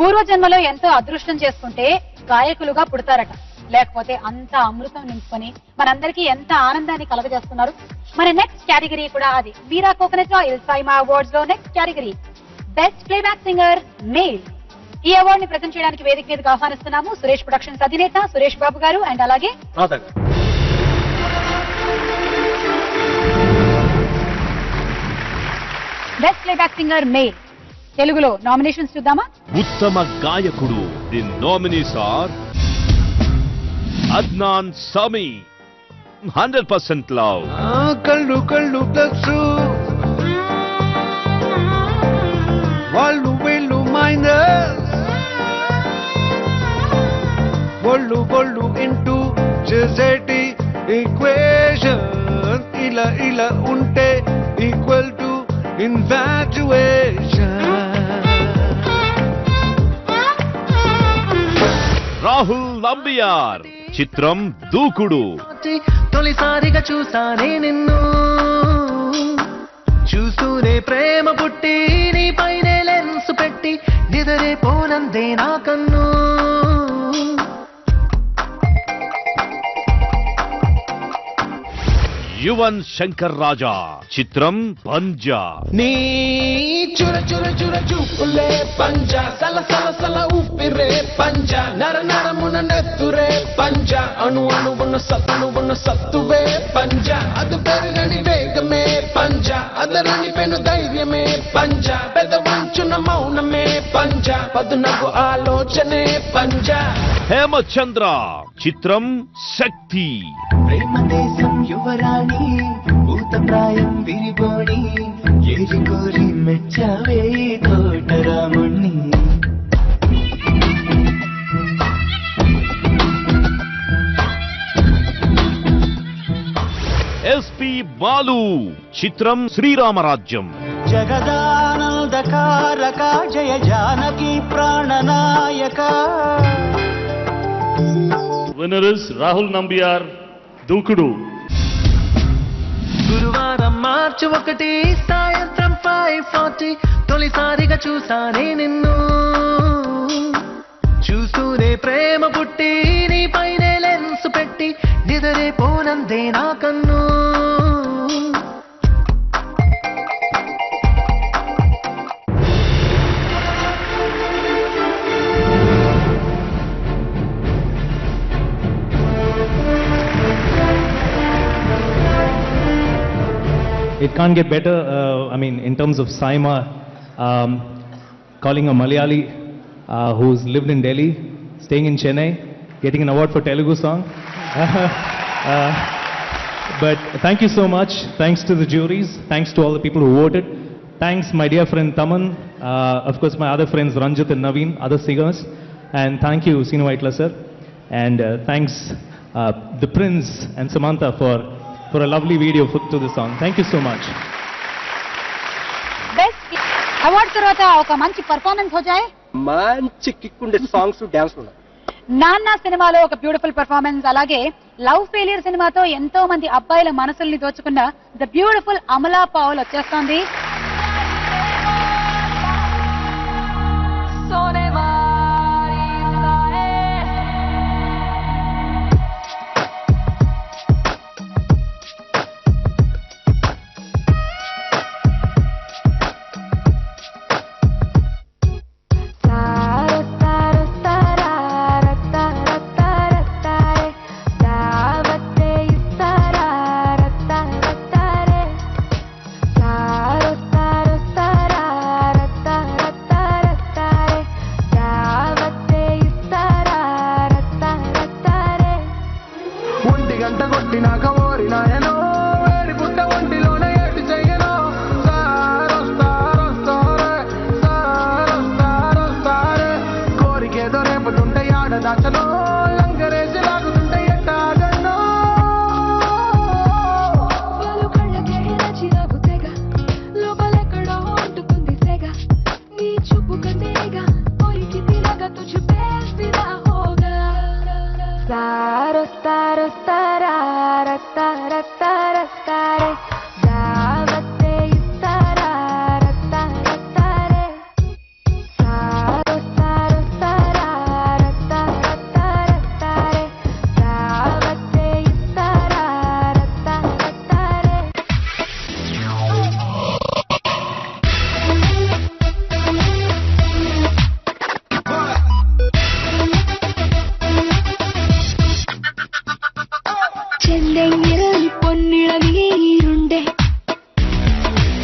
పూర్వజన్మలో ఎంతో అదృష్టం చేసుకుంటే గాయకులుగా పుడతారట, లేకపోతే అంత అమృతం నింపుకొని మనందరికీ ఎంత ఆనందాన్ని కలగజేస్తున్నారు. మన నెక్స్ట్ కేటగిరీ కూడా అది. మీరా కోకోనట్ ఆయిల్ సైమా అవార్డ్స్ లో next category best playback singer male. ఈ అవార్డు ని ప్రజెంట్ చేయడానికి వేదిక మీదకి ఆహ్వానిస్తున్నాము సురేష్ ప్రొడక్షన్స్ అధినేత సురేష్ బాబు గారు అండ్ అలాగే బెస్ట్ ప్లేబ్యాక్ సింగర్ మేల్ తెలుగులో నామినేషన్స్ చూద్దామా. ఉత్తమ గాయకుడు the nominees are Adnan Sami 100% love, Kallu Kallu plus వాళ్ళు వీళ్ళు మైనస్, ఒళ్ళు ఒళ్ళు ఇంటూ చేసేటి ఈక్వేషన్ ఇలా ఇలా ఉంటే equal to infatuation. Rahul Nambiar చిత్రం దూకుడు. తొలిసారిగా చూసానే నిన్ను, చూస్తూనే ప్రేమ పుట్టి నీ పైనే లెన్స్ పెట్టి నిదరే పోనందే నా కన్ను. యువన్ శంకర్ రాజా చిత్రం పంజా. నీ చుర చుర చుర చూపులే పంజా, సల సల సల ఊపిరే పంజా, నర నరమున నెత్తురే పంజా, అణు అణువున సత్తువే పంజా, అది పెరగని వేగమే పంజా, అదరని పెను ధైర్యమే పంజా, పెదవంచున మౌనమే పంజా, పదునకు ఆలోచనే పంజా. హేమచంద్ర చిత్రం శక్తి. ప్రేమ దేశం యువరాణి భూతప్రాయం విరిబోణి, ఏరి కోరి మెచ్చావే తోటరాముణ్ణి. ఎస్పి బాలు చిత్రం శ్రీరామరాజ్యం. జగదానందకారక జయ Janaki ప్రాణనాయక. Winner is Rahul Nambiar, దూకుడు. గురువారం మార్చి 1 సాయంత్రం 5:40 తొలిసారిగా చూసానే నిన్ను, చూస్తూనే ప్రేమ పుట్టి నీ పైనే లెన్స్ పెట్టి నిదరే పోనందే నా కన్ను. It can't get better. I mean, in terms of Saima, calling a Malayali who's lived in Delhi, staying in Chennai, getting an award for Telugu song. But thank you so much. Thanks to the juries. Thanks to all the people who voted. Thanks, my dear friend Taman. Of course, my other friends Ranjit and Naveen, other singers. And thank you, Sinu Vaitla sir. And thanks, the Prince and Samantha for a lovely video to the song. Thank you so much. Best award తర్వాత ఒక మంచి performance Hojai. మంచి kick ఉండే songs dance ఉన్నాయి. నాన్న సినిమాలో ఒక beautiful performance, అలాగే లవ్ ఫెయిలియర్ సినిమాతో ఎంతో మంది అబ్బాయిల మనసుల్ని దోచుకున్న ద బ్యూటిఫుల్ అమలా పౌల్ వచ్చేస్తోంది.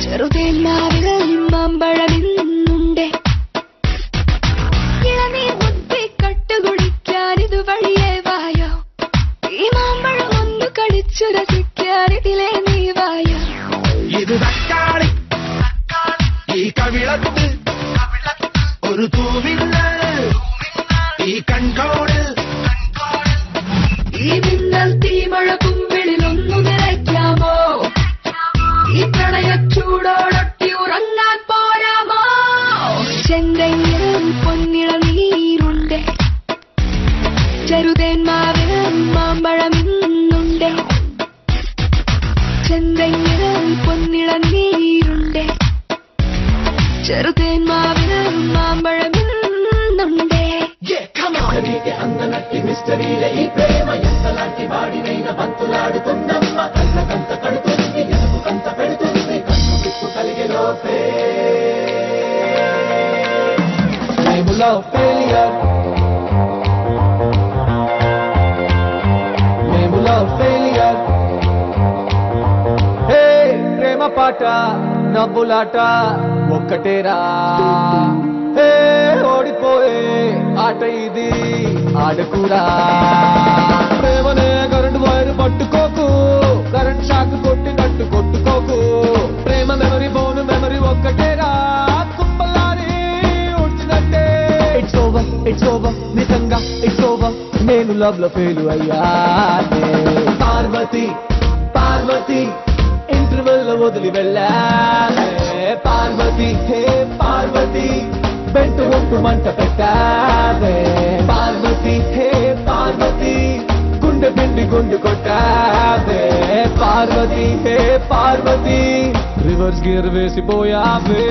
ചെറുതേന്മാവിൽ മാമ്പഴമിന്നുണ്ടേ ഇളനീർ മുത്തി കട്ടുകുടിക്കാൻ ഇതുവഴിയേ വായോ ഈ മാമ്പഴം ഒന്ന് കടിച്ചു രസിക്കാൻ ഇതിലേ നീ വായോ ഇത് തക്കാളി ഈ കവിളത്ത് ഒരു തൂവില്ലൽ ഈ കൺകോണിൽ ഈ മിന്നൽ തീമഴ കുമ്പിളിലൊന്നു നിറയ്ക്കാമോ ഈ പ്രണയച്ചൂടോടൊട്ടി ഉറങ്ങാൻ പോരാമോ ചെങ്കയ്യിൽ പൊന്നിളനീരുണ്ട് ചെറുതേന്മാവിൽ മാമ്പഴമിന്നുണ്ട് ചെങ്കയ്യിൽ പൊന്നിളനീരുണ്ട് ചെറുതേന്മാവിൽ മാമ്പഴമിന്നുണ്ട് అందనట్టి మిస్టరీల ఈ ప్రేమ ఎంతలాంటి వాడినైన బంతులాడుతున్నమ్మ కళ్ళకంత కడుతుంది ఎనుకంత పెడుతుంది కన్ను పిప్పు కలిగే లోపే మేములో ఫెయిలియర్ మేములో ఫెయిలియర్ హే ప్రేమ పాట నవ్వులాట ఒక్కటేరా హే ఓడిపోయే ఆట ఇది ఆడకురా ప్రేమనే కరెంట్ వైర్ పట్టుకోకు కరెంట్ షాక్ కొట్టినట్టు కొట్టుకోకు ప్రేమ మెమరీ బోను మెమరీ ఒక్కటేరా కుప్పలారి ఉడిచినట్టే ఇట్స్ ఓవర్ నిజంగా ఇట్స్ ఓవర్ నేను లవ్ లో ఫెయిల్ అయ్యానే పార్వతి పార్వతి ఇంటర్వెల్ లో వదిలి వెళ్ళానే పార్వతి హే పార్వతి బెంటు ఒట్టు మంట పెట్టావే పార్వతి హే పార్వతి గుండె పిండి గుండు కొట్టావే పార్వతి హే పార్వతి రివర్స్ గేర్ వేసిపోయావే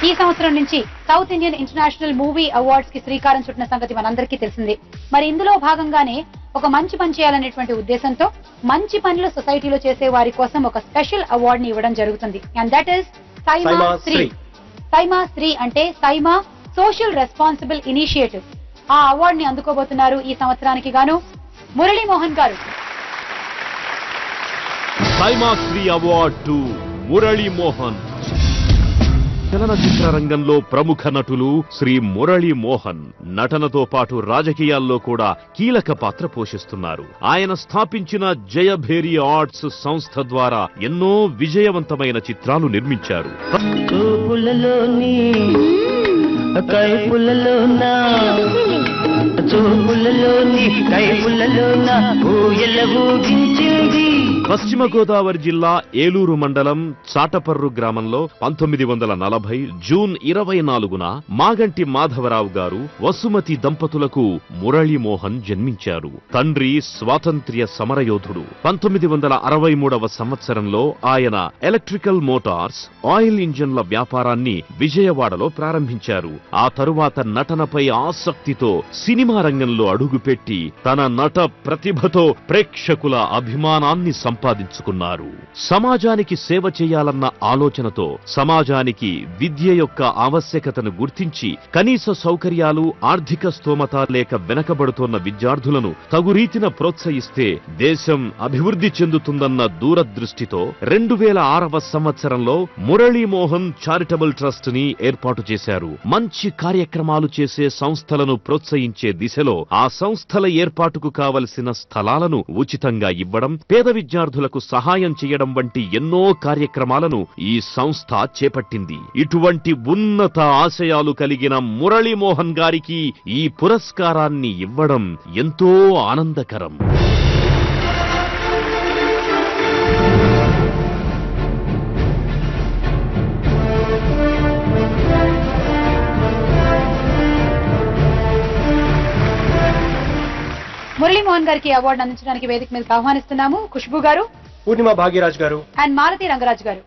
ఈ సంవత్సరం నుంచి south Indian international movie awards కి శ్రీకారం చుట్టిన సంగతి మనందరికీ తెలిసిందే. మరి ఇందులో భాగంగానే ఒక మంచి పని చేయాలనేటువంటి ఉద్దేశంతో మంచి పనులు సొసైటీలో చేసే వారి కోసం ఒక స్పెషల్ అవార్డ్ ని ఇవ్వడం జరుగుతుంది. And that is SIIMA Sri. SIIMA Sri అంటే సైమా సోషల్ రెస్పాన్సిబుల్ ఇనిషియేటివ్. ఆ అవార్డ్ ని అందుకోబోతున్నారు ఈ సంవత్సరానికి గాను Murali Mohan garu. SIIMA Sri award to Murali Mohan. చలనచిత్ర రంగంలో ప్రముఖ నటులు శ్రీ మురళీ మోహన్. నటనతో పాటు రాజకీయాల్లో కూడా కీలక పాత్ర పోషిస్తున్నారు. ఆయన స్థాపించిన జయభేరి ఆర్ట్స్ సంస్థ ద్వారా ఎన్నో విజయవంతమైన చిత్రాలు నిర్మించారు. పశ్చిమ గోదావరి జిల్లా ఏలూరు మండలం చాటపర్రు గ్రామంలో 1940 జూన్ 24న మాగంటి మాధవరావు గారు వసుమతి దంపతులకు మురళీమోహన్ జన్మించారు. తండ్రి స్వాతంత్ర్య సమరయోధుడు. 1963వ సంవత్సరంలో ఆయన ఎలక్ట్రికల్ మోటార్స్, ఆయిల్ ఇంజన్ల వ్యాపారాన్ని విజయవాడలో ప్రారంభించారు. ఆ తరువాత నటనపై ఆసక్తితో సినిమా రంగంలో అడుగుపెట్టి తన నట ప్రతిభతో ప్రేక్షకుల అభిమానాన్ని సంపాదించుకున్నారు. సమాజానికి సేవ చేయాలన్న ఆలోచనతో సమాజానికి విద్య యొక్క ఆవశ్యకతను గుర్తించి కనీస సౌకర్యాలు, ఆర్థిక స్తోమత లేక వెనకబడుతున్న విద్యార్థులను తగురీతిన ప్రోత్సహిస్తే దేశం అభివృద్ధి చెందుతుందన్న దూరదృష్టితో 2006వ సంవత్సరంలో మురళీమోహన్ చారిటబుల్ ట్రస్ట్ ని ఏర్పాటు చేశారు. మంచి కార్యక్రమాలు చేసే సంస్థలను ప్రోత్సహించే దిశలో ఆ సంస్థల ఏర్పాటుకు కావలసిన స్థలాలను ఉచితంగా ఇవ్వడం, పేద విద్యార్థులకు సహాయం చేయడం వంటి ఎన్నో కార్యక్రమాలను ఈ సంస్థ చేపట్టింది. ఇటువంటి ఉన్నత ఆశయాలు కలిగిన మురళీమోహన్ గారికి ఈ పురస్కారాన్ని ఇవ్వడం ఎంతో ఆనందకరం. మురళీమోహన్ గారికి అవార్డు అందించడానికి వేదిక మీదకి ఆహ్వానిస్తున్నాము ఖుష్బూ గారు, పూర్ణిమ భాగ్యరాజ్ గారు అండ్ మాలతి రంగరాజ్ గారు.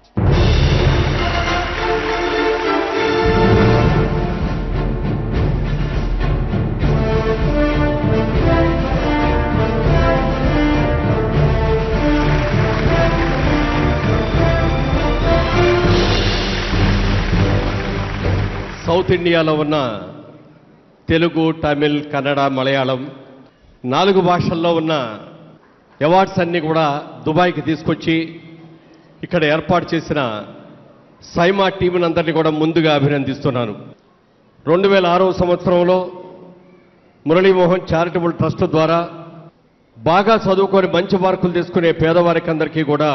సౌత్ ఇండియాలో ఉన్న తెలుగు, తమిళ్, కన్నడ, మలయాళం 4 భాషల్లో ఉన్న అవార్డ్స్ అన్నీ కూడా దుబాయ్కి తీసుకొచ్చి ఇక్కడ ఏర్పాటు చేసిన సైమా టీంని అందరినీ కూడా ముందుగా అభినందిస్తున్నాను. 2006వ సంవత్సరంలో మురళీమోహన్ చారిటబుల్ ట్రస్ట్ ద్వారా బాగా చదువుకొని మంచి మార్కులు తీసుకునే పేదవారికి అందరికీ కూడా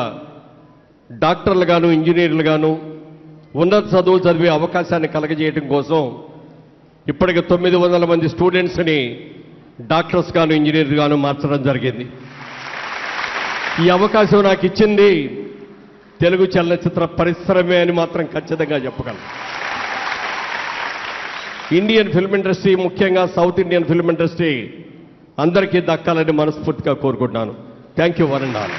డాక్టర్లుగాను, ఇంజనీర్లుగాను ఉన్నత చదువులు చదివే అవకాశాన్ని కలగజేయడం కోసం ఇప్పటికి 900 మంది స్టూడెంట్స్ని డాక్టర్స్ గాను, ఇంజనీర్స్ గాను మార్చడం జరిగింది. ఈ అవకాశం నాకు ఇచ్చింది తెలుగు చలనచిత్ర పరిశ్రమే అని మాత్రం ఖచ్చితంగా చెప్పగలను. ఇండియన్ ఫిల్మ్ ఇండస్ట్రీ, ముఖ్యంగా సౌత్ ఇండియన్ ఫిల్మ్ ఇండస్ట్రీ అందరికీ దక్కాలని మనస్ఫూర్తిగా కోరుకుంటున్నాను. Thank you one and all.